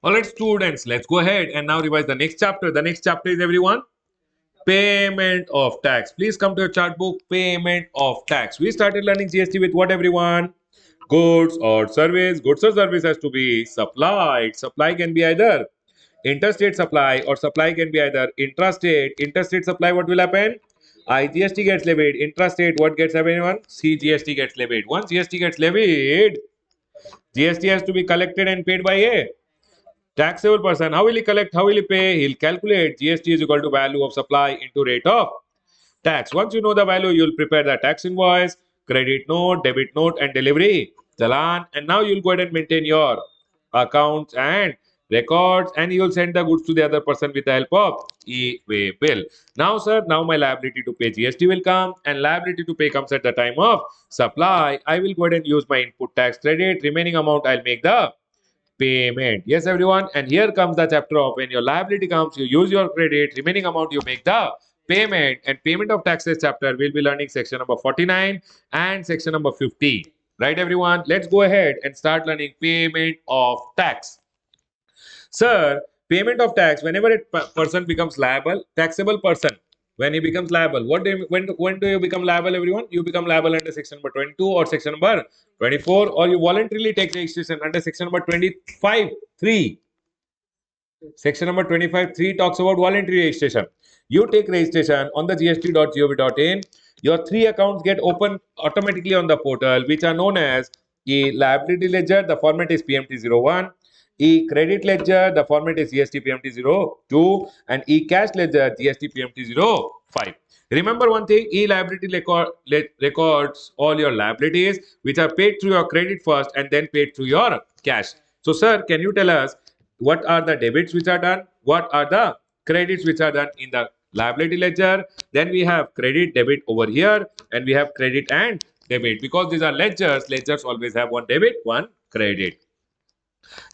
Alright, students, let's go ahead and now revise the next chapter. The next chapter is everyone payment of tax. Please come to your chart book. Payment of tax. We started learning GST with what everyone? Goods or service. Goods or service has to be supplied. Supply can be either interstate supply or supply can be either intrastate. Interstate supply, what will happen? IGST gets levied. Intrastate, what gets everyone? CGST gets levied. Once GST gets levied, GST has to be collected and paid by a taxable person. How will he collect? How will he pay? He'll calculate GST is equal to value of supply into rate of tax. Once you know the value, you'll prepare the tax invoice, credit note, debit note, and delivery challan. And now you'll go ahead and maintain your accounts and records, and you'll send the goods to the other person with the help of e-way bill. Now, sir, now my liability to pay GST will come, and liability to pay comes at the time of supply. I will go ahead and use my input tax credit. Remaining amount, I'll make the payment. Yes, everyone. And here comes the chapter of when your liability comes, you use your credit, remaining amount you make the payment. And payment of taxes chapter, we'll be learning section number 49 and section number 50. Right, everyone? Let's go ahead and start learning payment of tax. Sir, payment of tax, whenever a person becomes liable, taxable person, when he becomes liable, when do you become liable, everyone? You become liable under section number 22 or section number 24, or you voluntarily take registration under section number 25 3. Section number 25 3 talks about voluntary registration. You take registration on the gst.gov.in. Your three accounts get open automatically on the portal, which are known as a liability ledger. The format is PMT01. E-credit ledger, the format is GST PMT02, and e-cash ledger, GST PMT05. Remember one thing, e-liability records all your liabilities which are paid through your credit first and then paid through your cash. So, sir, can you tell us what are the debits which are done? What are the credits which are done in the liability ledger? Then we have credit, debit over here, and we have credit and debit. Because these are ledgers, ledgers always have one debit, one credit.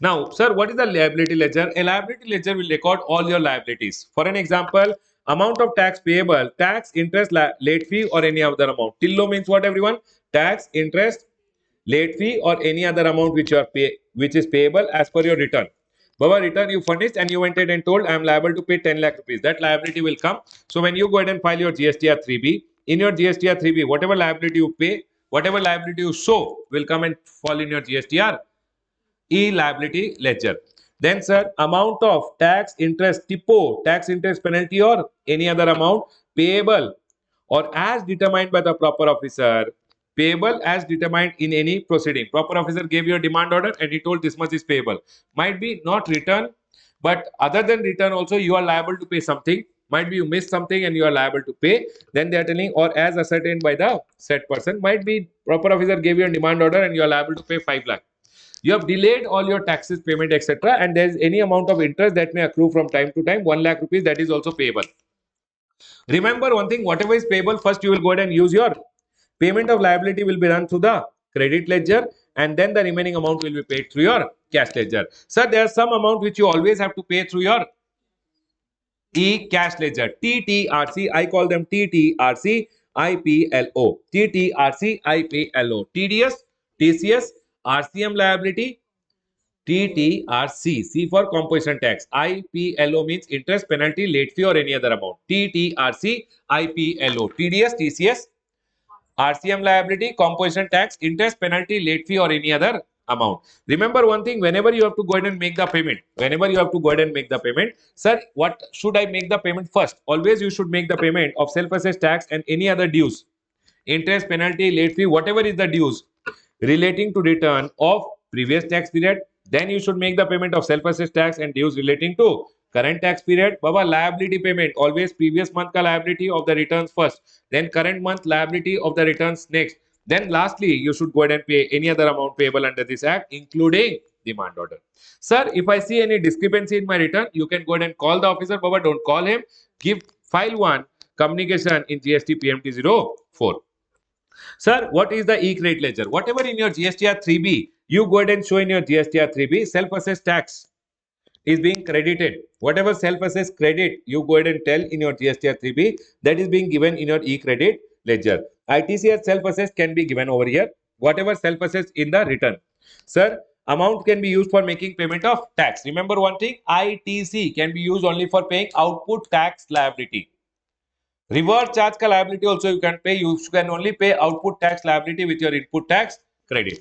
Now, sir, what is the liability ledger? A liability ledger will record all your liabilities. For an example, amount of tax payable, tax, interest, late fee, or any other amount. Till means what, everyone? Tax, interest, late fee, or any other amount which is payable as per your return. Baba, return you furnished and you went ahead and told I am liable to pay 10 lakh rupees. That liability will come. So when you go ahead and file your GSTR 3B, in your GSTR 3B, whatever liability you pay, whatever liability you show will come and fall in your GSTR e-liability ledger. Then, sir, amount of tax, interest, TIPO, tax, interest, penalty, or any other amount payable or as determined by the proper officer, payable as determined in any proceeding. Proper officer gave you a demand order and he told this much is payable. Might be not return, but other than return also you are liable to pay something. Might be you missed something and you are liable to pay. Then they are telling or as ascertained by the said person. Might be proper officer gave you a demand order and you are liable to pay 5 lakh. You have delayed all your taxes payment, etc., and there is any amount of interest that may accrue from time to time, 1 lakh rupees, that is also payable. Remember one thing, whatever is payable, first you will go ahead and use your payment of liability will be done through the credit ledger, and then the remaining amount will be paid through your cash ledger. Sir, there is some amount which you always have to pay through your e-cash ledger, TTRC. I call them TTRC IPLO. TTRC IPLO. TDS, TCS, RCM liability, TTRC. C for composition tax. IPLO means interest, penalty, late fee, or any other amount. TTRC, IPLO. TDS, TCS, RCM liability, composition tax, interest, penalty, late fee, or any other amount. Remember one thing, whenever you have to go ahead and make the payment, sir, what should I make the payment first? Always you should make the payment of self-assessed tax and any other dues. Interest, penalty, late fee, whatever is the dues relating to return of previous tax period. Then you should make the payment of self-assessed tax and dues relating to current tax period. Baba, liability payment, always previous month ka liability of the returns first, then current month liability of the returns next. Then lastly, you should go ahead and pay any other amount payable under this act, including demand order. Sir, if I see any discrepancy in my return, you can go ahead and call the officer. Baba, don't call him. File one communication in GST PMT 04. Sir, what is the e-credit ledger? Whatever in your GSTR 3B, you go ahead and show in your GSTR 3B, self-assessed tax is being credited. Whatever self-assessed credit you go ahead and tell in your GSTR 3B, that is being given in your e-credit ledger. ITC as self-assessed can be given over here. Whatever self-assessed in the return. Sir, amount can be used for making payment of tax. Remember one thing, ITC can be used only for paying output tax liability. Reverse charge ka liability also you can pay. You can only pay output tax liability with your input tax credit.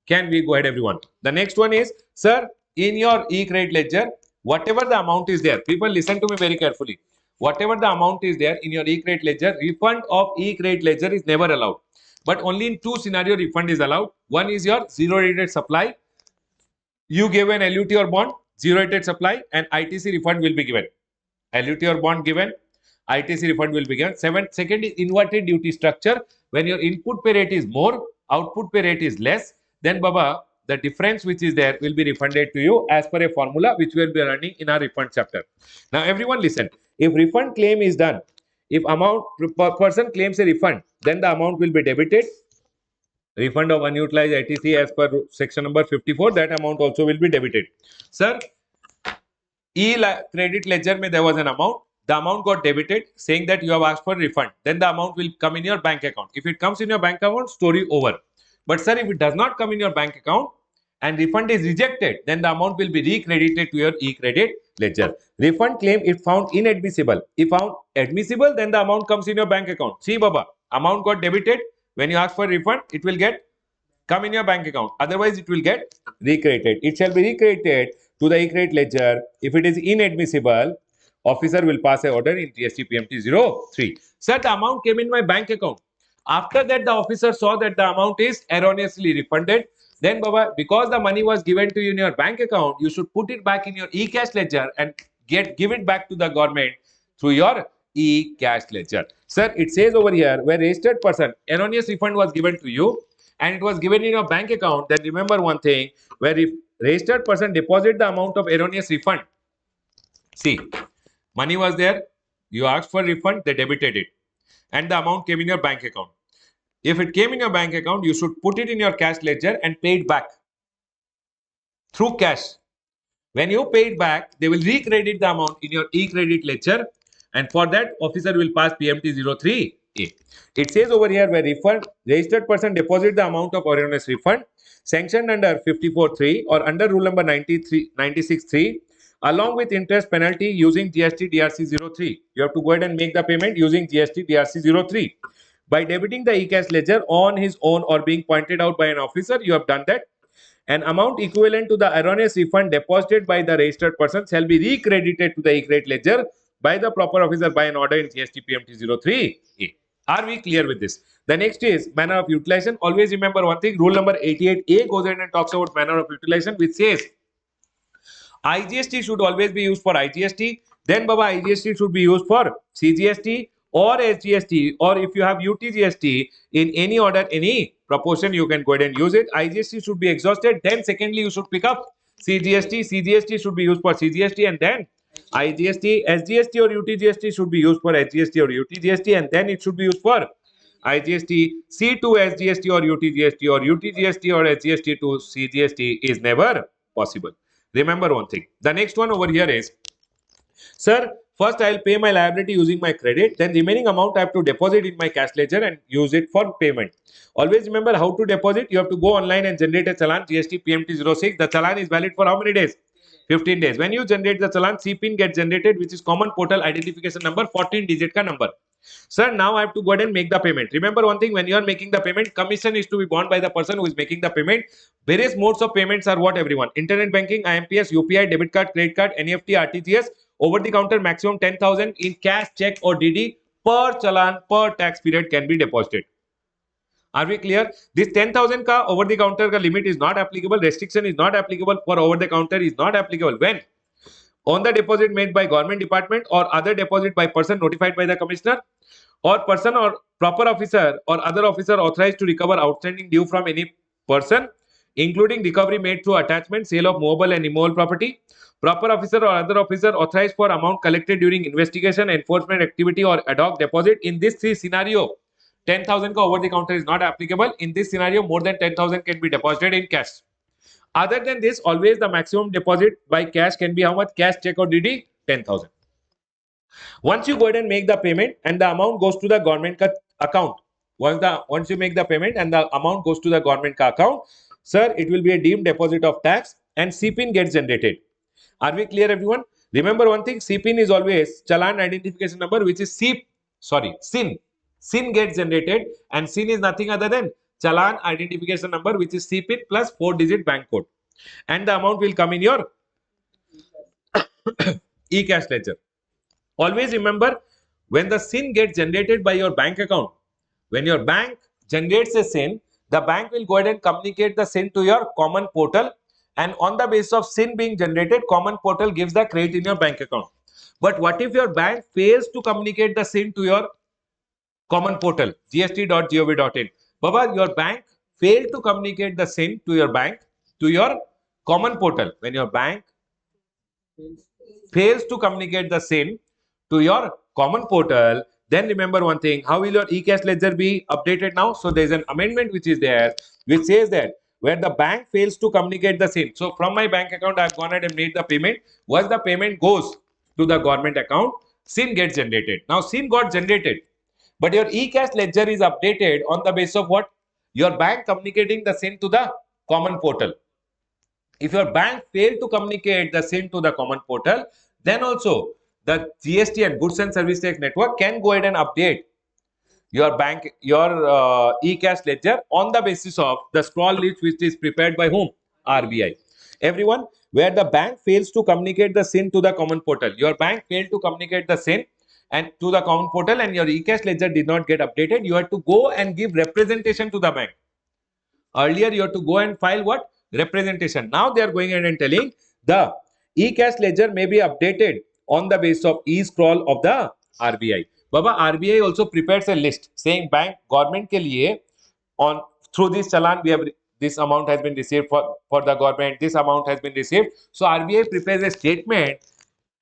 Can we go ahead, everyone? The next one is, sir, in your e-credit ledger, whatever the amount is there, people listen to me very carefully. Whatever the amount is there in your e-credit ledger, refund of e-credit ledger is never allowed. But only in two scenario refund is allowed. One is your zero rated supply. You give an LUT or bond, zero rated supply, and ITC refund will be given. LUT or bond given, ITC refund will be given. Second is inverted duty structure. When your input pay rate is more, output pay rate is less, then Baba, the difference which is there will be refunded to you as per a formula which we will be running in our refund chapter. Now everyone listen, if refund claim is done, if amount person claims a refund, then the amount will be debited. Refund of unutilized ITC as per section number 54, that amount also will be debited. Sir, credit ledger mein there was an amount. The amount got debited, saying that you have asked for refund. Then the amount will come in your bank account. If it comes in your bank account, story over. But sir, if it does not come in your bank account and refund is rejected, then the amount will be recredited to your e-credit ledger. Refund claim if found inadmissible. If found admissible, then the amount comes in your bank account. See, Baba, amount got debited. When you ask for refund, it will get come in your bank account. Otherwise, it will get recredited. It shall be recredited to the e-credit ledger. If it is inadmissible, officer will pass an order in GST PMT 03. Sir, the amount came in my bank account. After that, the officer saw that the amount is erroneously refunded. Then, Baba, because the money was given to you in your bank account, you should put it back in your e-cash ledger and give it back to the government through your e-cash ledger. Sir, it says over here, where registered person, erroneous refund was given to you, and it was given in your bank account, then remember one thing, where if registered person deposit the amount of erroneous refund, see, money was there, you asked for refund, they debited it, and the amount came in your bank account. If it came in your bank account, you should put it in your cash ledger and pay it back through cash. When you pay it back, they will recredit the amount in your e-credit ledger, and for that, officer will pass PMT 03A. It says over here, where refund registered person deposit the amount of erroneous refund sanctioned under 54.3 or under rule number 96.3 along with interest penalty using GST DRC 03. You have to go ahead and make the payment using GST DRC 03. By debiting the e-cash ledger on his own or being pointed out by an officer, you have done that. An amount equivalent to the erroneous refund deposited by the registered person shall be recredited to the e-credit ledger by the proper officer by an order in GST PMT 03A. Are we clear with this? The next is manner of utilization. Always remember one thing, rule number 88A goes ahead and talks about manner of utilization, which says IGST should always be used for IGST. Then Baba, IGST should be used for CGST or SGST, or if you have UTGST in any order, any proportion, you can go ahead and use it. IGST should be exhausted. Then secondly, you should pick up CGST. CGST should be used for CGST, and then IGST, SGST or UTGST should be used for SGST or UTGST, and then it should be used for IGST. C to SGST or UTGST or UTGST or SGST to CGST is never possible. Remember one thing. The next one over here is, sir, first I'll pay my liability using my credit, then remaining amount I have to deposit in my cash ledger and use it for payment. Always remember how to deposit. You have to go online and generate a challan, GST PMT 06. The challan is valid for how many days? 15 days. When you generate the challan, CPIN gets generated, which is common portal identification number, 14 digit ka number. Sir, now I have to go ahead and make the payment. Remember one thing, when you are making the payment, commission is to be borne by the person who is making the payment. Various modes of payments are what, everyone? Internet banking, IMPS, UPI, debit card, credit card, NEFT, RTGS, over the counter maximum 10,000 in cash, check or DD per challan per tax period can be deposited. Are we clear? This 10,000 ka over the counter ka limit is not applicable. Restriction is not applicable for over the counter is not applicable when on the deposit made by government department or other deposit by person notified by the commissioner or person or proper officer or other officer authorized to recover outstanding due from any person, including recovery made through attachment, sale of movable and immovable property, proper officer or other officer authorized for amount collected during investigation, enforcement activity or ad hoc deposit. In this scenario, 10,000 ka over the counter is not applicable. In this scenario, more than 10,000 can be deposited in cash. Other than this, always the maximum deposit by cash can be how much? Cash, check or DD? 10,000. Once you go ahead and make the payment and the amount goes to the government account, once you make the payment and the amount goes to the government account, sir, it will be a deemed deposit of tax and CPIN gets generated. Are we clear, everyone? Remember one thing, CPIN is always Challan Identification Number, which is SIN. SIN gets generated, and SIN is nothing other than Challan Identification Number, which is CPIN plus 4-digit bank code. And the amount will come in your e-cash ledger. Always remember, when the SIN gets generated by your bank account, when your bank generates a SIN, the bank will go ahead and communicate the SIN to your common portal, and on the basis of SIN being generated, common portal gives the credit in your bank account. But what if your bank fails to communicate the SIN to your common portal, gst.gov.in? Baba, your bank failed to communicate the SIN to your bank, to your common portal. When your bank fails to communicate the SIN to your common portal, then remember one thing, how will your e-cash ledger be updated now? So there is an amendment which is there, which says that where the bank fails to communicate the SIN. So from my bank account, I have gone ahead and made the payment. Once the payment goes to the government account, SIN gets generated. Now SIN got generated, but your e-cash ledger is updated on the basis of what? Your bank communicating the SIN to the common portal. If your bank failed to communicate the SIN to the common portal, then also the GST and Goods and Service Tax Network can go ahead and update your e-cash ledger on the basis of the scroll list which is prepared by whom? RBI. Everyone, where the bank fails to communicate the SIN to the common portal, your bank failed to communicate the SIN and to the common portal, and your e-cash ledger did not get updated, you have to go and give representation to the bank. Earlier, you have to go and file what? Representation. Now they are going ahead and telling the e-cash ledger may be updated on the basis of e-scroll of the RBI. Baba, RBI also prepares a list saying bank government ke liye on through this challan we have this amount has been received for the government, this amount has been received. So RBI prepares a statement.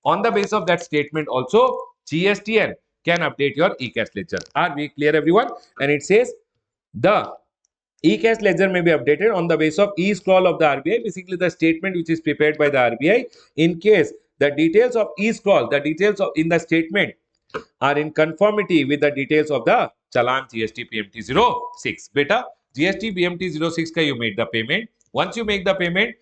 On the basis of that statement also GSTN can update your e-cash ledger. Are we clear, everyone? And it says the e-cash ledger may be updated on the basis of e-scroll of the RBI, basically the statement which is prepared by the RBI. In case the details of e-scroll, the details of in the statement are in conformity with the details of the Challan GST PMT 06. Beta, GST PMT 06 ka you made the payment. Once you make the payment,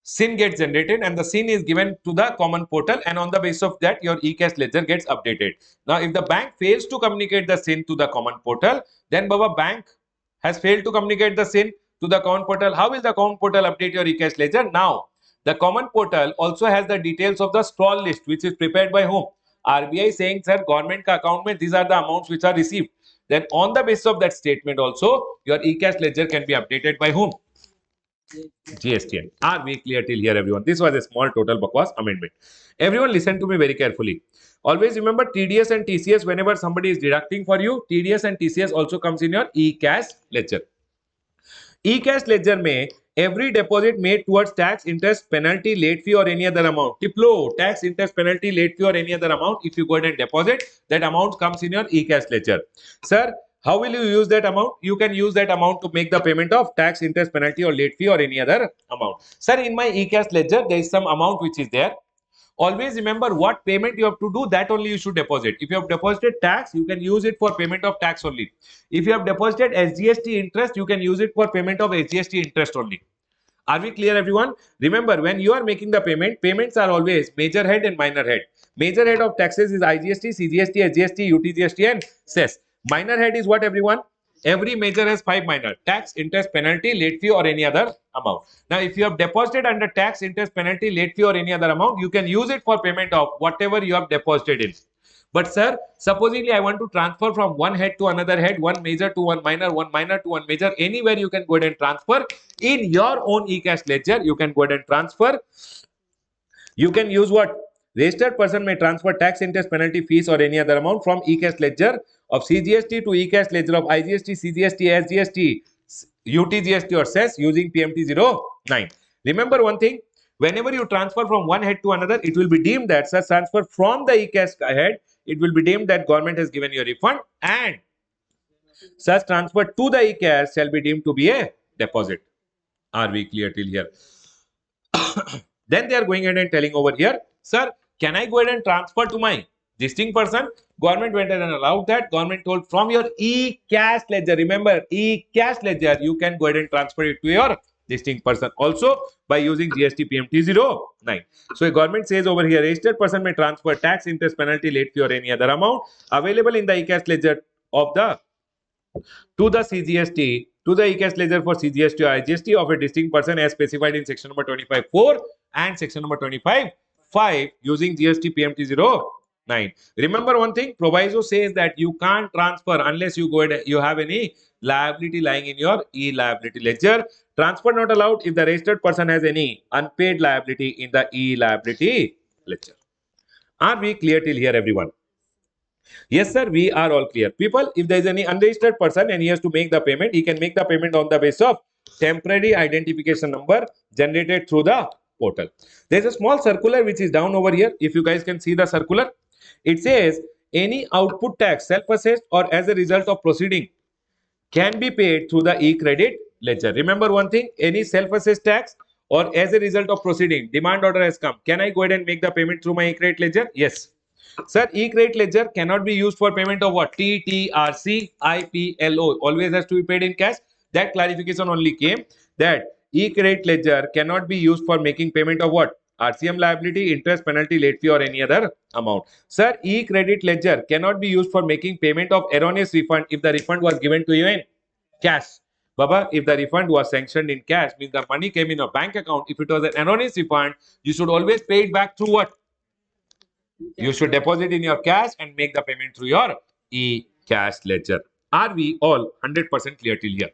SIN gets generated and the SIN is given to the common portal, and on the basis of that your e-cash ledger gets updated. Now if the bank fails to communicate the SIN to the common portal, then Baba, bank has failed to communicate the SIN to the common portal. How will the common portal update your e-cash ledger? Now the common portal also has the details of the scroll list which is prepared by whom? RBI, saying sir government ka account mein these are the amounts which are received. Then on the basis of that statement also your e-cash ledger can be updated by whom? GSTN. Are we clear till here, everyone? This was a small total bakwas amendment. Everyone listen to me very carefully. Always remember TDS and TCS, whenever somebody is deducting for you, TDS and TCS also comes in your e-cash ledger. E-cash ledger में every deposit made towards tax, interest, penalty, late fee or any other amount. Tiplo, tax, interest, penalty, late fee or any other amount. If you go ahead and deposit, that amount comes in your e-cash ledger. Sir, how will you use that amount? You can use that amount to make the payment of tax, interest, penalty or late fee or any other amount. Sir, in my e-cash ledger, there is some amount which is there. Always remember what payment you have to do, that only you should deposit. If you have deposited tax, you can use it for payment of tax only. If you have deposited SGST interest, you can use it for payment of SGST interest only. Are we clear, everyone? Remember, when you are making the payment, payments are always major head and minor head. Major head of taxes is IGST, CGST, SGST, UTGST and cess. Minor head is what, everyone? Every major has 5 minor: tax, interest, penalty, late fee or any other amount. Now, if you have deposited under tax, interest, penalty, late fee or any other amount, you can use it for payment of whatever you have deposited in. But sir, supposedly I want to transfer from one head to another head, one major to one minor to one major, anywhere you can go ahead and transfer. In your own e-cash ledger, you can go ahead and transfer. You can use what? Registered person may transfer tax, interest, penalty, fees or any other amount from e-cash ledger of CGST to e-cash ledger of IGST, CGST, SGST, UTGST or cess using PMT 09. Remember one thing, whenever you transfer from one head to another, it will be deemed that such transfer from the e-cash head, it will be deemed that government has given you a refund, and such transfer to the e-cash shall be deemed to be a deposit. Are we clear till here? Then they are going ahead and telling over here, sir, can I go ahead and transfer to my distinct person. Government went ahead and allowed that. Government told from your e-cash ledger, remember e-cash ledger, you can go ahead and transfer it to your distinct person also by using GST PMT09. So a government says over here, registered person may transfer tax, interest, penalty, late fee or any other amount available in the e-cash ledger of the to the CGST, to the e-cash ledger for CGST or IGST of a distinct person as specified in section number 25.4 and section number 25.5 using GST PMT09. Remember one thing, proviso says that you can't transfer unless you go ahead, you have any liability lying in your e-liability ledger. Transfer not allowed if the registered person has any unpaid liability in the e-liability ledger. Are we clear till here, everyone? Yes, sir, we are all clear. People, if there is any unregistered person and he has to make the payment, he can make the payment on the basis of temporary identification number generated through the portal. There is a small circular which is down over here. If you guys can see the circular, it says any output tax self-assessed or as a result of proceeding can be paid through the e-credit ledger. Remember one thing, any self-assessed tax or as a result of proceeding, demand order has come. Can I go ahead and make the payment through my e-credit ledger? Yes. Sir, e-credit ledger cannot be used for payment of what? TTRC, IPLO. Always has to be paid in cash. That clarification only came that e-credit ledger cannot be used for making payment of what? RCM liability, interest, penalty, late fee or any other amount. Sir, e-credit ledger cannot be used for making payment of erroneous refund if the refund was given to you in cash. Baba, if the refund was sanctioned in cash, means the money came in your bank account. If it was an erroneous refund, you should always pay it back through what? You should deposit in your cash and make the payment through your e-cash ledger. Are we all 100% clear till here?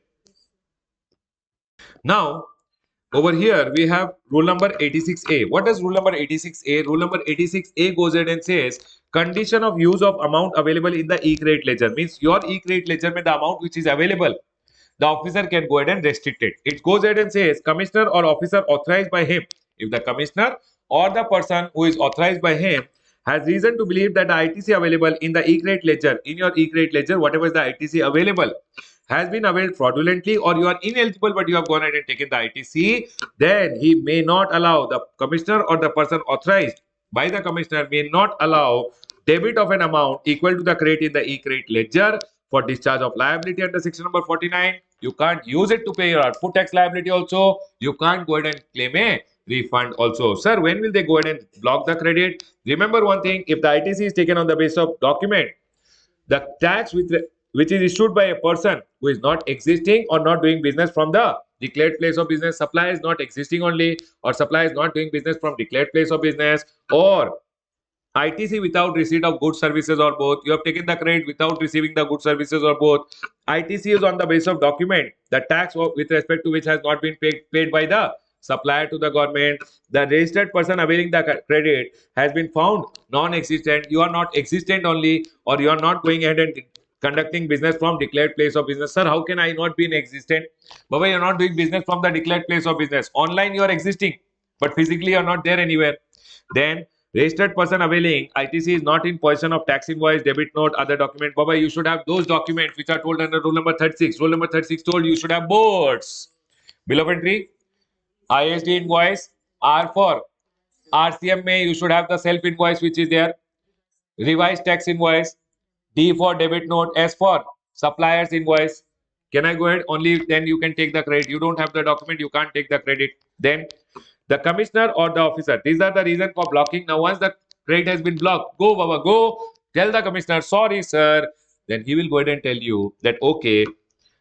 Now, over here we have rule number 86A. What does rule number 86A? Rule number 86A goes ahead and says condition of use of amount available in the e-credit ledger. Means your e-credit ledger में the amount which is available, the officer can go ahead and restrict it. It goes ahead and says commissioner or officer authorized by him. If the commissioner or the person who is authorized by him has reason to believe that the ITC available in the e-credit ledger, in your e-credit ledger, whatever is the ITC available, has been availed fraudulently or you are ineligible but you have gone ahead and taken the ITC, then he may not allow, the commissioner or the person authorized by the commissioner may not allow debit of an amount equal to the credit in the e-credit ledger for discharge of liability under section number 49. You can't use it to pay your output tax liability also. You can't go ahead and claim a refund also. Sir, when will they go ahead and block the credit? Remember one thing, if the ITC is taken on the basis of document, the tax which is issued by a person who is not existing or not doing business from the declared place of business, supply is not existing only, or supply is not doing business from declared place of business, or ITC without receipt of goods, services or both. You have taken the credit without receiving the goods, services or both. ITC is on the basis of document. The tax with respect to which has not been paid by the supplier to the government. The registered person availing the credit has been found non-existent. You are not existent only, or you are not going ahead and conducting business from declared place of business. Sir, how can I not be existent? Baba, you are not doing business from the declared place of business. Online you are existing, but physically you are not there anywhere. Then registered person availing ITC is not in possession of tax invoice, debit note, other document. Baba, you should have those documents which are told under rule number 36. Rule number 36 told you should have boards. Bill of entry, ISD invoice, R for RCM may you should have the self invoice which is there. Revised tax invoice, D for debit note, S for supplier's invoice. Can I go ahead? Only then you can take the credit. You don't have the document, you can't take the credit. Then the commissioner or the officer. These are the reason for blocking. Now, once the credit has been blocked, go, Baba, go. Tell the commissioner, sorry, sir. Then he will go ahead and tell you that, okay.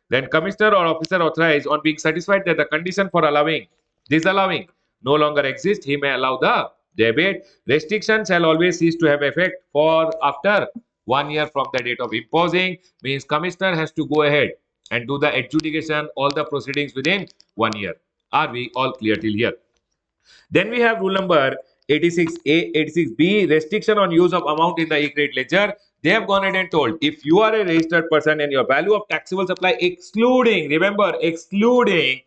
Then commissioner or officer authorized on being satisfied that the condition for allowing, disallowing no longer exists, he may allow the debit. Restriction shall always cease to have effect for after 1 year from the date of imposing. Means commissioner has to go ahead and do the adjudication, all the proceedings within 1 year. Are we all clear till here? Then we have rule number 86A, 86B, restriction on use of amount in the e-credit ledger. They have gone ahead and told if you are a registered person and your value of taxable supply excluding, remember, excluding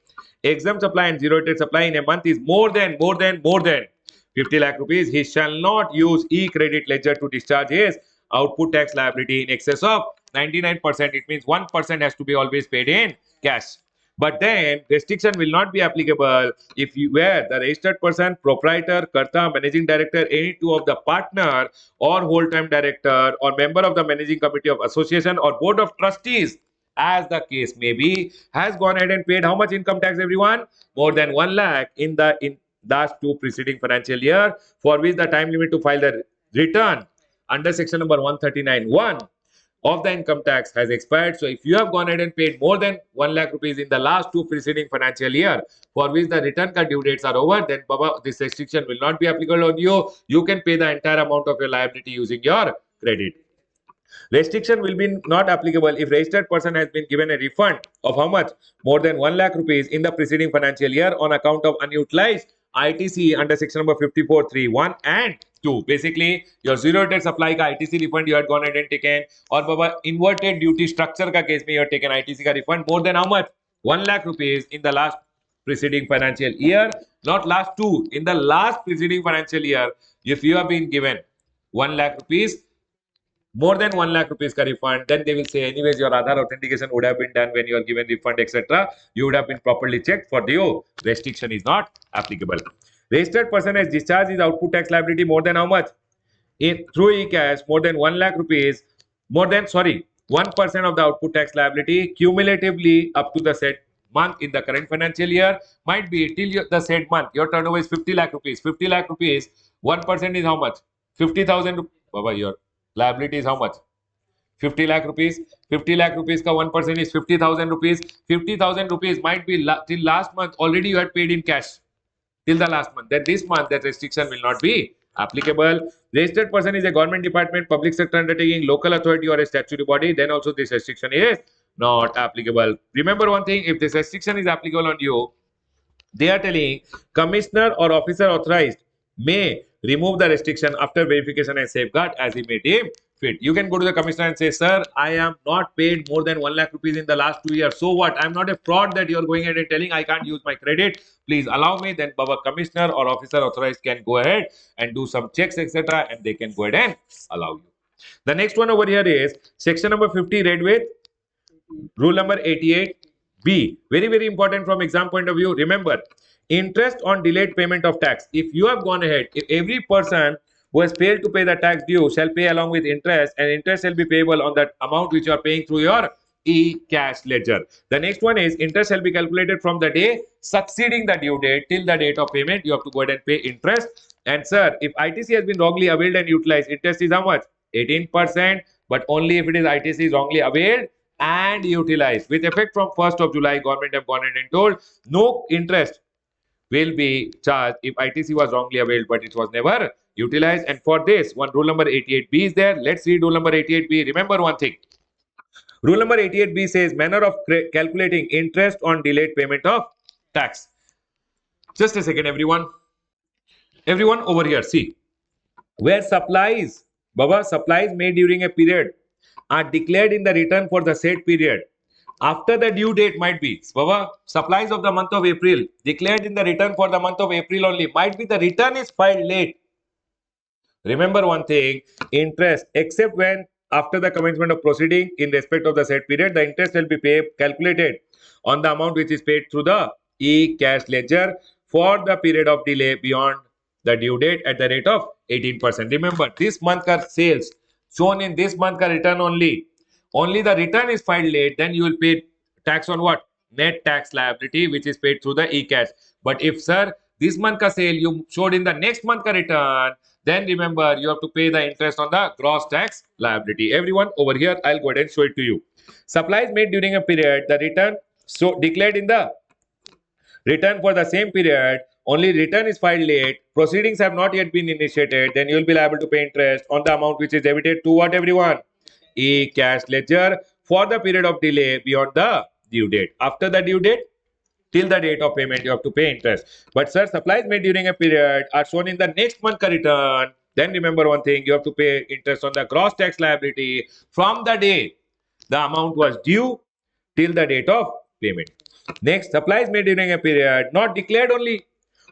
exempt supply and zero rated supply in a month is more than 50 lakh rupees, he shall not use e-credit ledger to discharge his output tax liability in excess of 99%. It means 1% has to be always paid in cash. But then restriction will not be applicable if you were the registered person, proprietor, karta, managing director, any two of the partner or whole-time director or member of the managing committee of association or board of trustees, as the case may be, has gone ahead and paid how much income tax, everyone? More than 1 lakh in the last two preceding financial year, for which the time limit to file the return under section number 139(1) of the income tax has expired. So if you have gone ahead and paid more than 1 lakh rupees in the last two preceding financial year, for which the return card due dates are over, then Baba, this restriction will not be applicable on you. You can pay the entire amount of your liability using your credit. Restriction will be not applicable if registered person has been given a refund of how much? More than 1 lakh rupees in the preceding financial year on account of unutilized ITC under section number 54(3)(1) and 2. Basically, your zero rated supply ka ITC refund you had gone ahead and taken, or Baba inverted duty structure ka case mein you had taken ITC ka refund more than how much? 1 lakh rupees in the last preceding financial year, not last two, in the last preceding financial year, if you have been given 1 lakh rupees, more than 1 lakh rupees ka refund, then they will say anyways your Aadhaar authentication would have been done when you are given refund, etc. You would have been properly checked. For the restriction is not applicable. Registered person has discharged his output tax liability more than how much? Through e-cash, more than 1 lakh rupees, more than, sorry, 1% of the output tax liability cumulatively up to the said month in the current financial year, might be till the said month. Your turnover is 50 lakh rupees. 50 lakh rupees, 1% is how much? 50,000. Baba, your liability is how much? 50 lakh rupees. 50 lakh rupees ka 1% is 50,000 rupees. 50,000 rupees might be till last month already you had paid in cash till the last month. Then this month that restriction will not be applicable. Registered person is a government department, public sector undertaking, local authority or a statutory body, then also this restriction is not applicable. Remember one thing, if this restriction is applicable on you, they are telling commissioner or officer authorized may remove the restriction after verification and safeguard as he may deem fit. You can go to the commissioner and say, sir, I am not paid more than 1 lakh rupees in the last 2 years. So what? I'm not a fraud that you're going ahead and telling I can't use my credit. Please allow me. Then Baba commissioner or officer authorized can go ahead and do some checks, etc. And they can go ahead and allow you. The next one over here is section number 50 read with rule number 88B. Very, very important from exam point of view. Remember, interest on delayed payment of tax. If you have gone ahead, if every person who has failed to pay the tax due shall pay along with interest, and interest shall be payable on that amount which you are paying through your e-cash ledger. The next one is interest shall be calculated from the day succeeding the due date till the date of payment. You have to go ahead and pay interest. And sir, if ITC has been wrongly availed and utilized, interest is how much? 18%, but only if it is ITC is wrongly availed and utilized. With effect from 1st of July, government have gone ahead and told no interest will be charged if ITC was wrongly availed, but it was never utilized. And for this, one rule number 88B is there. Let's read rule number 88B. Remember one thing. Rule number 88B says manner of calculating interest on delayed payment of tax. Just a second, everyone. Everyone over here, see. Where supplies, Baba, supplies made during a period are declared in the return for the said period. After the due date might be, Baba, supplies of the month of April declared in the return for the month of April only. Might be the return is filed late. Remember one thing, interest, except when after the commencement of proceeding in respect of the said period, the interest will be calculated on the amount which is paid through the e-cash ledger for the period of delay beyond the due date at the rate of 18%. Remember, this month ka sales shown in this month ka return only. Only the return is filed late, then you will pay tax on what? Net tax liability, which is paid through the e-cash. But if, sir, this month ka sale you showed in the next month ka return, then remember you have to pay the interest on the gross tax liability. Everyone over here, I'll go ahead and show it to you. Supplies made during a period, the return so declared in the return for the same period, only return is filed late, proceedings have not yet been initiated, then you will be liable to pay interest on the amount which is debited to what, everyone? E-cash ledger for the period of delay beyond the due date. After the due date, till the date of payment, you have to pay interest. But sir, supplies made during a period are shown in the next month return. Then remember one thing, you have to pay interest on the gross tax liability from the day the amount was due till the date of payment. Next, supplies made during a period not declared only,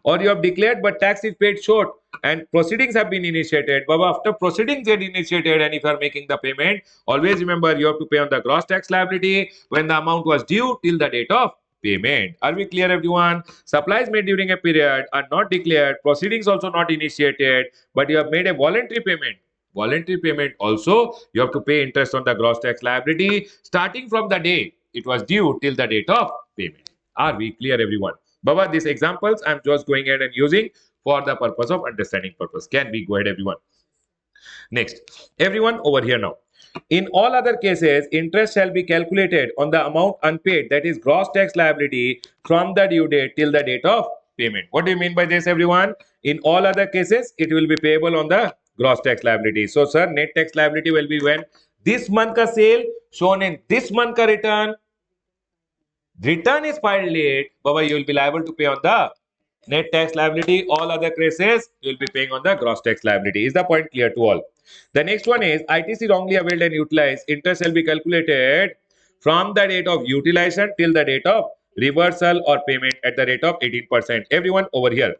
or you have declared but tax is paid short and proceedings have been initiated. But after proceedings get initiated and if you are making the payment, always remember you have to pay on the gross tax liability when the amount was due till the date of payment. Are we clear, everyone? Supplies made during a period are not declared, proceedings also not initiated, but you have made a voluntary payment. Voluntary payment also, you have to pay interest on the gross tax liability starting from the day it was due till the date of payment. Are we clear, everyone? Baba, these examples I'm just going ahead and using for the purpose of understanding purpose. Can we go ahead, everyone? Next, everyone over here now. In all other cases, interest shall be calculated on the amount unpaid, that is gross tax liability, from the due date till the date of payment. What do you mean by this, everyone? In all other cases, it will be payable on the gross tax liability. So, sir, net tax liability will be when this month ka sale shown in this month ka return is filed late, Baba, you will be liable to pay on the net tax liability. All other cases, you will be paying on the gross tax liability. Is the point clear to all? The next one is ITC wrongly availed and utilized. Interest shall be calculated from the date of utilization till the date of reversal or payment at the rate of 18%. Everyone over here.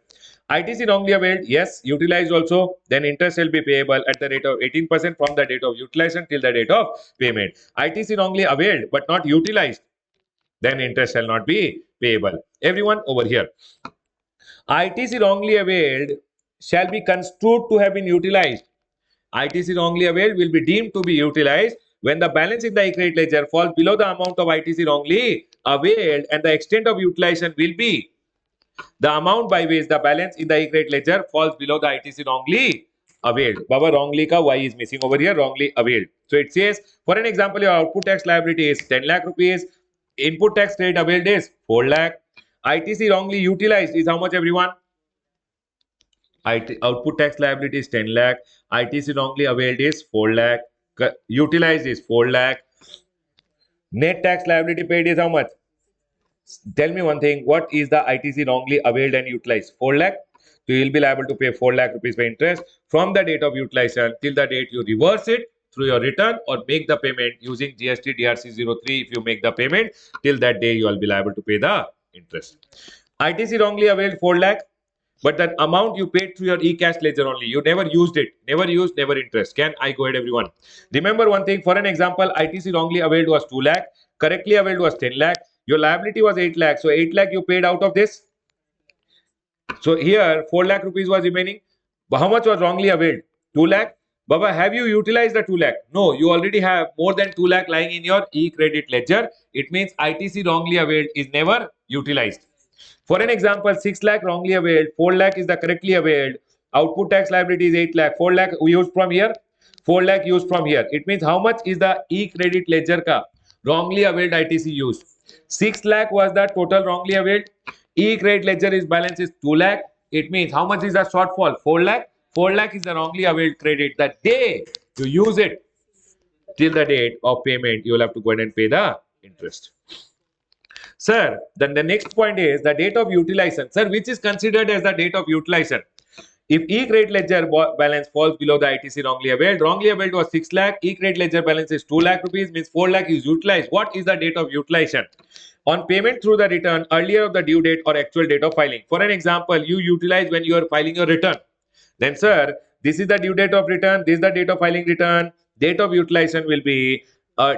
ITC wrongly availed, yes, utilized also, then interest shall be payable at the rate of 18% from the date of utilization till the date of payment. ITC wrongly availed but not utilized, then interest shall not be payable. Everyone over here. ITC wrongly availed shall be construed to have been utilized. ITC wrongly availed will be deemed to be utilized when the balance in the e-credit ledger falls below the amount of ITC wrongly availed, and the extent of utilization will be the amount by which the balance in the e-credit ledger falls below the ITC wrongly availed. Baba, wrongly ka Y is missing over here, wrongly availed. So it says, for an example, your output tax liability is 10 lakh rupees, input tax credit availed is 4 lakh. ITC wrongly utilized is how much, everyone? Output tax liability is 10 lakh. ITC wrongly availed is 4 lakh. Utilized is 4 lakh. Net tax liability paid is how much? Tell me one thing. What is the ITC wrongly availed and utilized? 4 lakh. So you will be liable to pay 4 lakh rupees for interest from the date of utilization till the date you reverse it through your return or make the payment using GST DRC03. If you make the payment till that day, you will be liable to pay the interest. ITC wrongly availed 4 lakh, but that amount you paid through your e-cash ledger only. You never used it. Never used, never interest. Can I go ahead, everyone? Remember one thing. For an example, ITC wrongly availed was 2 lakh. Correctly availed was 10 lakh. Your liability was 8 lakh. So 8 lakh you paid out of this. So here 4 lakh rupees was remaining. But how much was wrongly availed? 2 lakh. Baba, have you utilized the 2 lakh? No, you already have more than 2 lakh lying in your e-credit ledger. It means ITC wrongly availed is never utilized. For an example, 6 lakh wrongly availed, 4 lakh is the correctly availed, output tax liability is 8 lakh, 4 lakh used from here, 4 lakh used from here. It means how much is the e-credit ledger ka wrongly availed ITC used? 6 lakh was the total wrongly availed. E-credit ledger is balance is 2 lakh. It means how much is the shortfall? 4 lakh. 4 lakh is the wrongly availed credit. The day you use it till the date of payment, you will have to go ahead and pay the interest. Sir, then the next point is the date of utilization. Sir, which is considered as the date of utilization? If e-credit ledger balance falls below the ITC wrongly availed was 6 lakh, e-credit ledger balance is 2 lakh rupees, means 4 lakh is utilized. What is the date of utilization? On payment through the return earlier of the due date or actual date of filing. For an example, you utilize when you are filing your return. Then, sir, this is the due date of return, this is the date of filing return. Date of utilization will be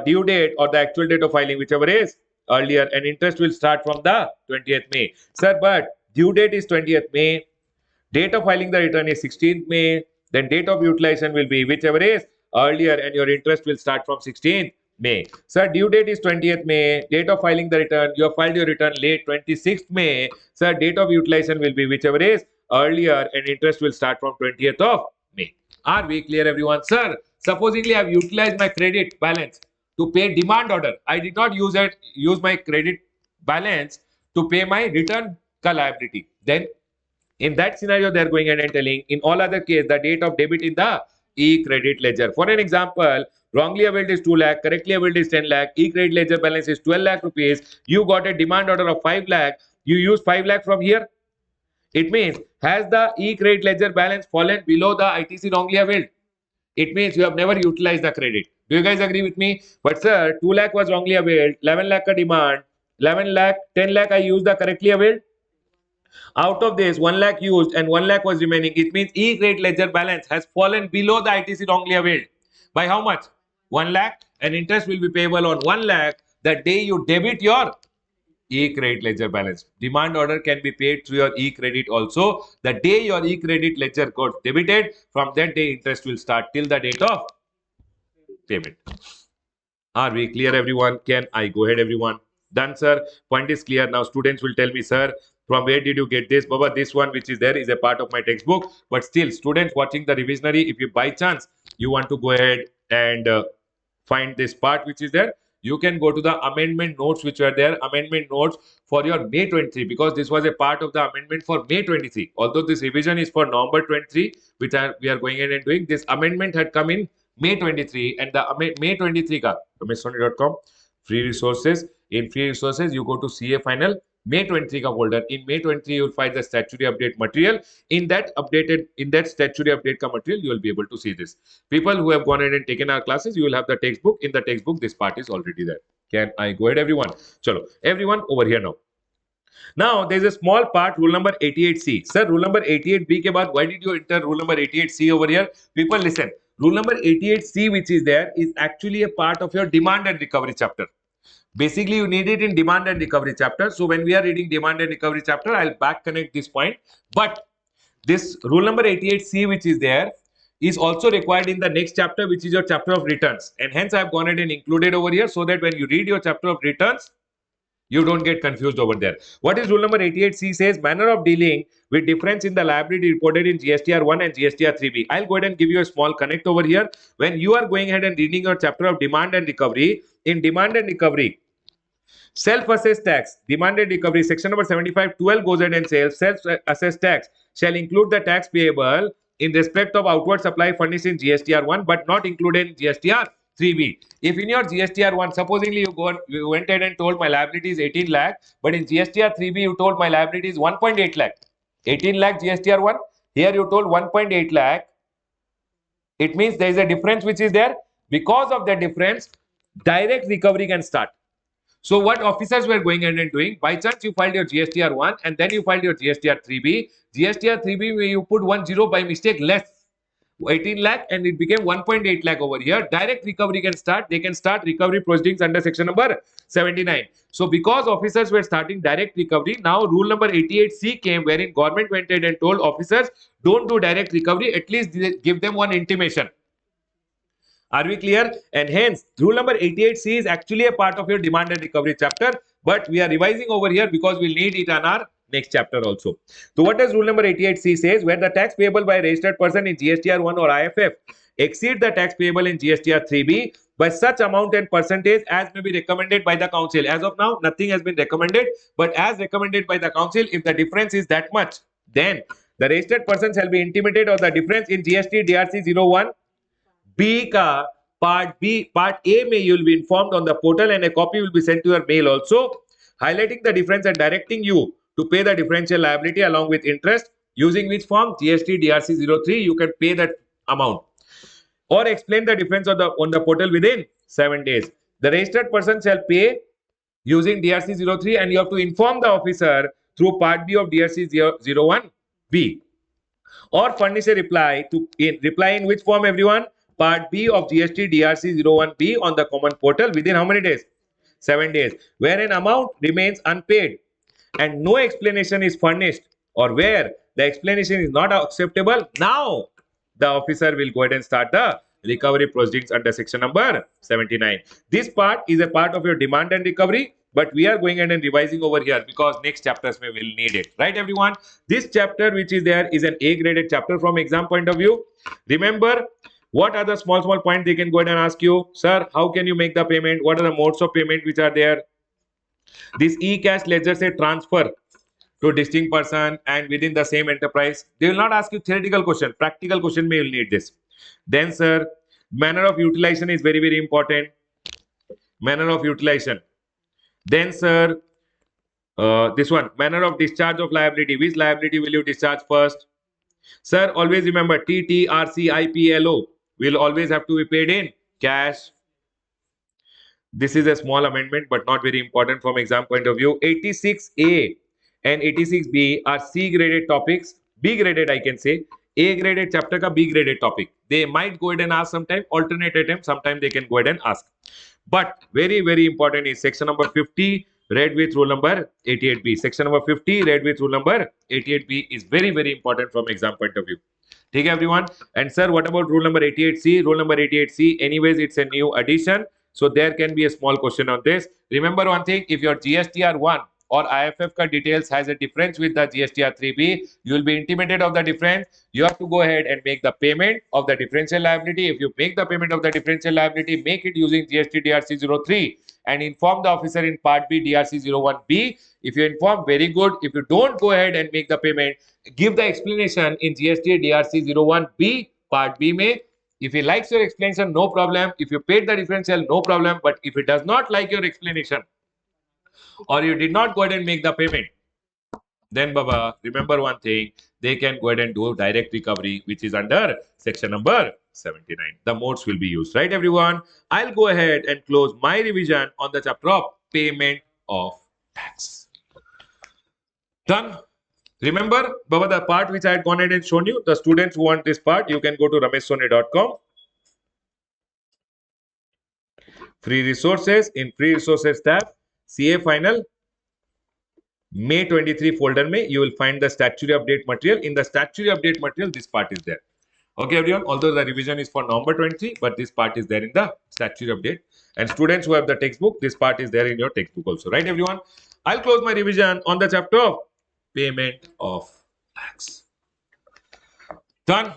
due date or the actual date of filing, whichever is earlier, and interest will start from the 20th May. Sir, but due date is 20th May, date of filing the return is 16th May, then date of utilization will be whichever is earlier and your interest will start from 16th May. Sir, due date is 20th May, date of filing the return, you have filed your return late 26th May. Sir, date of utilization will be whichever is earlier and interest will start from 20th of May. Are we clear, everyone? Sir, supposingly I have utilized my credit balance to pay demand order. I did not use my credit balance to pay my return liability. Then in that scenario, they are going ahead and telling in all other case the date of debit in the e-credit ledger. For an example, wrongly availed is 2 lakh, correctly availed is 10 lakh, e-credit ledger balance is 12 lakh rupees. You got a demand order of 5 lakh. You use 5 lakh from here. It means has the e-credit ledger balance fallen below the ITC wrongly availed? It means you have never utilized the credit. Do you guys agree with me? But sir, 2 lakh was wrongly availed, 11 lakh ka demand, 11 lakh, 10 lakh I used the correctly availed. Out of this, 1 lakh used and 1 lakh was remaining. It means e-credit ledger balance has fallen below the ITC wrongly availed. By how much? 1 lakh, and interest will be payable on 1 lakh the day you debit your E-credit ledger balance. Demand order can be paid through your e-credit also. The day your e-credit ledger got debited, from that day interest will start till the date of payment. Are we clear, everyone? Can I go ahead, everyone? Done, sir. Point is clear. Now, students will tell me, sir, from where did you get this? Baba, this one which is there is a part of my textbook. But still, students watching the revisionary, if you by chance you want to go ahead and find this part which is there, you can go to the amendment notes which are there, amendment notes for your May 23, because this was a part of the amendment for May 23. Although this revision is for November 23, which we are going ahead and doing, this amendment had come in May 23, and the May 23 ka Soni.com free resources. In free resources, you go to CA final May 23 ka folder. In May 23, you will find the statutory update material. In that statutory update ka material, you will be able to see this. People who have gone ahead and taken our classes, you will have the textbook. In the textbook, this part is already there. Can I go ahead, everyone? Chalo, everyone over here now. Now, there is a small part, rule number 88C. Sir, rule number 88B ke baad, why did you enter rule number 88C over here? People listen. Rule number 88C, which is there, is actually a part of your demand and recovery chapter. Basically, you need it in demand and recovery chapter. So, when we are reading demand and recovery chapter, I'll back connect this point. But this rule number 88C, which is there, is also required in the next chapter, which is your chapter of returns. And hence, I've gone ahead and included over here so that when you read your chapter of returns, you don't get confused over there. What is rule number 88C says? Manner of dealing with difference in the liability reported in GSTR 1 and GSTR 3B. I'll go ahead and give you a small connect over here. When you are going ahead and reading your chapter of demand and recovery, in demand and recovery, self-assessed tax, demand and recovery, section number 7512 goes ahead and says self-assessed tax shall include the tax payable in respect of outward supply furnished in GSTR 1 but not included in GSTR 3B. If in your GSTR 1, supposingly you went ahead and told my liability is 18 lakh, but in GSTR 3B you told my liability is 1.8 lakh. 18 lakh GSTR 1, here you told 1.8 lakh. It means there is a difference which is there. Because of the difference, direct recovery can start. So what officers were going ahead and doing, by chance you filed your GSTR 1 and then you filed your GSTR 3B. GSTR 3B where you put 10 by mistake less, 18 lakh, and it became 1.8 lakh over here. Direct recovery can start. They can start recovery proceedings under section number 79. So because officers were starting direct recovery, now rule number 88C came wherein government went ahead and told officers don't do direct recovery, at least give them one intimation. Are we clear? And hence, rule number 88C is actually a part of your demand and recovery chapter, but we are revising over here because we'll need it on our next chapter also. So what does rule number 88C says? Where the tax payable by a registered person in GSTR 1 or IFF exceed the tax payable in GSTR 3B by such amount and percentage as may be recommended by the council. As of now, nothing has been recommended, but as recommended by the council, if the difference is that much, then the registered person shall be intimated of the difference in GST DRC 01 B ka part A may you will be informed on the portal and a copy will be sent to your mail also, highlighting the difference and directing you to pay the differential liability along with interest, using which form GST DRC 03 you can pay that amount, or explain the difference on the portal within 7 days. The registered person shall pay using DRC 03 and you have to inform the officer through part B of DRC 01B, or furnish a reply in which form, everyone? Part B of GST DRC 01B on the common portal within how many days? 7 days. Where an amount remains unpaid and no explanation is furnished, or where the explanation is not acceptable, now the officer will go ahead and start the recovery proceedings under section number 79. This part is a part of your demand and recovery, but we are going ahead and revising over here because next chapters may will need it. Right, everyone? This chapter which is there is an A-graded chapter from exam point of view. Remember, what are the small points they can go ahead and ask you? Sir, how can you make the payment? What are the modes of payment which are there? This e-cash ledger say transfer to a distinct person and within the same enterprise. They will not ask you theoretical question. Practical question may will need this. Then, sir, manner of utilization is very, very important. Manner of utilization. Then, sir, this one, manner of discharge of liability. Which liability will you discharge first? Sir, always remember TT, RC, IPLO will always have to be paid in cash. This is a small amendment but not very important from exam point of view. 86A and 86B are C graded topics. B graded, I can say. A graded chapter ka B graded topic. They might go ahead and ask sometime, alternate attempt, sometime they can go ahead and ask. But very, very important is section number 50 read with rule number 88B. Section number 50, read with rule number 88B is very, very important from exam point of view. Okay, everyone. And sir, what about rule number 88C? Rule number 88C, anyways, it's a new addition. So there can be a small question on this. Remember one thing, if your GSTR 1 or IFF ka details has a difference with the GSTR 3B, you will be intimated of the difference. You have to go ahead and make the payment of the differential liability. If you make the payment of the differential liability, make it using GST DRC 03 and inform the officer in part B DRC 01B. If you inform, very good. If you don't, go ahead and make the payment. Give the explanation in GST DRC 01B part B may. If he likes your explanation, no problem. If you paid the differential, no problem. But if he does not like your explanation or you did not go ahead and make the payment, then Baba, remember one thing, they can go ahead and do direct recovery, which is under section number 79. The modes will be used, right, everyone? I'll go ahead and close my revision on the chapter of payment of tax. Done. Remember, Baba, the part which I had gone ahead and shown you, the students who want this part, you can go to rameshsoni.com. Free resources, in free resources tab, CA final, May 23 folder में you will find the statutory update material. In the statutory update material, this part is there. Okay, everyone. Although the revision is for November 23, but this part is there in the statutory update. And students who have the textbook, this part is there in your textbook also, right, everyone? I'll close my revision on the chapter of payment of tax. Done.